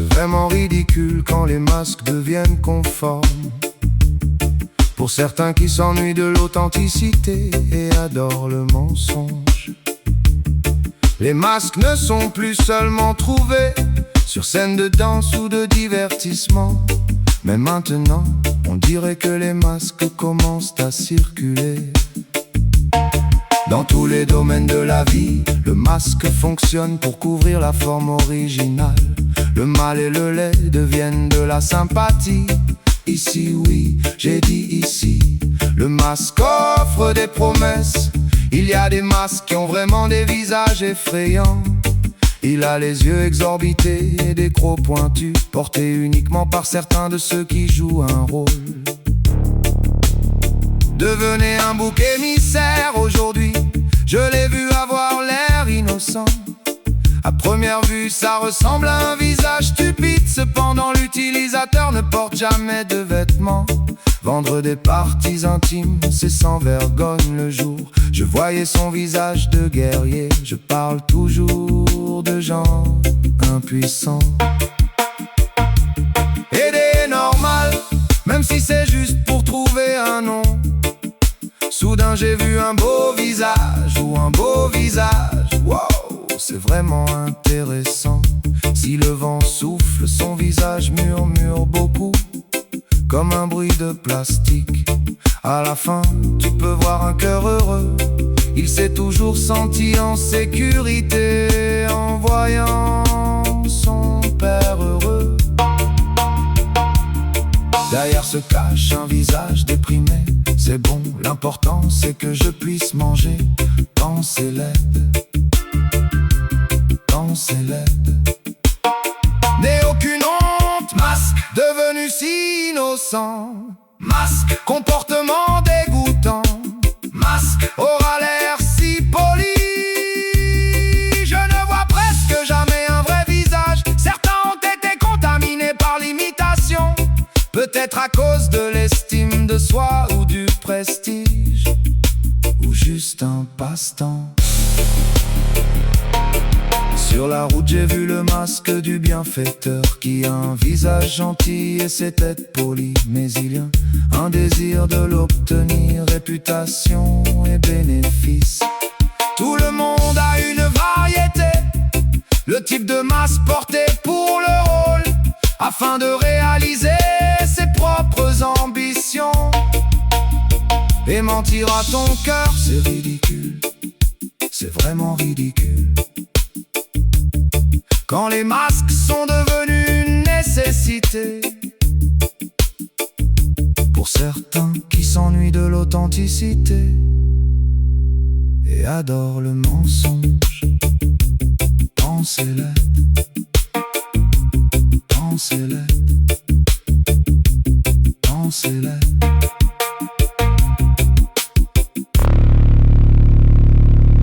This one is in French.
C'est vraiment ridicule quand les masques deviennent conformes. Pour certains qui s'ennuient de l'authenticité et adorent le mensonge. Les masques ne sont plus seulement trouvés sur scène de danse ou de divertissement. Mais maintenant, on dirait que les masques commencent à circuler. Dans tous les domaines de la vie, le masque fonctionne pour couvrir la forme originale. Le mal et le laid deviennent de la sympathie. Ici, oui, j'ai dit ici. Le masque offre des promesses. Il y a des masques qui ont vraiment des visages effrayants. Il a les yeux exorbités et des crocs pointus, portés uniquement par certains de ceux qui jouent un rôle. Devenez un bouc émissaire aujourd'hui. Je l'ai vu avoir l'air innocent. À première vue, ça ressemble à un visage stupide. Cependant, l'utilisateur ne porte jamais de vêtements. Vendre des parties intimes, c'est sans vergogne le jour. Je voyais son visage de guerrier. Je parle toujours de gens impuissants. Aider est normal, même si c'est juste pour trouver un nom. Soudain j'ai vu un beau visage ou un beau visage. Wow, c'est vraiment intéressant. Si le vent souffle, son visage murmure beaucoup, comme un bruit de plastique. À la fin, tu peux voir un cœur heureux. Il s'est toujours senti en sécurité en voyant son père heureux. Derrière se cache un visage déprimé. C'est bon, l'important c'est que je puisse manger. Quand c'est laid, quand c'est laid. N'aie aucune honte, masque devenu si innocent. Masque, comportement dégoûtant. Masque, aura l'air si poli. Je ne vois presque jamais un vrai visage. Certains ont été contaminés par l'imitation. Peut-être à cause de l'estime de soi ou du prestige, ou juste un passe-temps. Sur la route j'ai vu le masque du bienfaiteur, qui a un visage gentil et ses têtes polies. Mais il y a un désir de l'obtenir, réputation et bénéfice. Tout le monde a une variété, le type de masque porté pour le rôle, afin de réaliser ses propres ambitions. Et mentir à ton cœur, c'est ridicule, c'est vraiment ridicule. Quand les masques sont devenus une nécessité, pour certains qui s'ennuient de l'authenticité et adorent le mensonge. Pensez-le, pensez-le, pensez-le.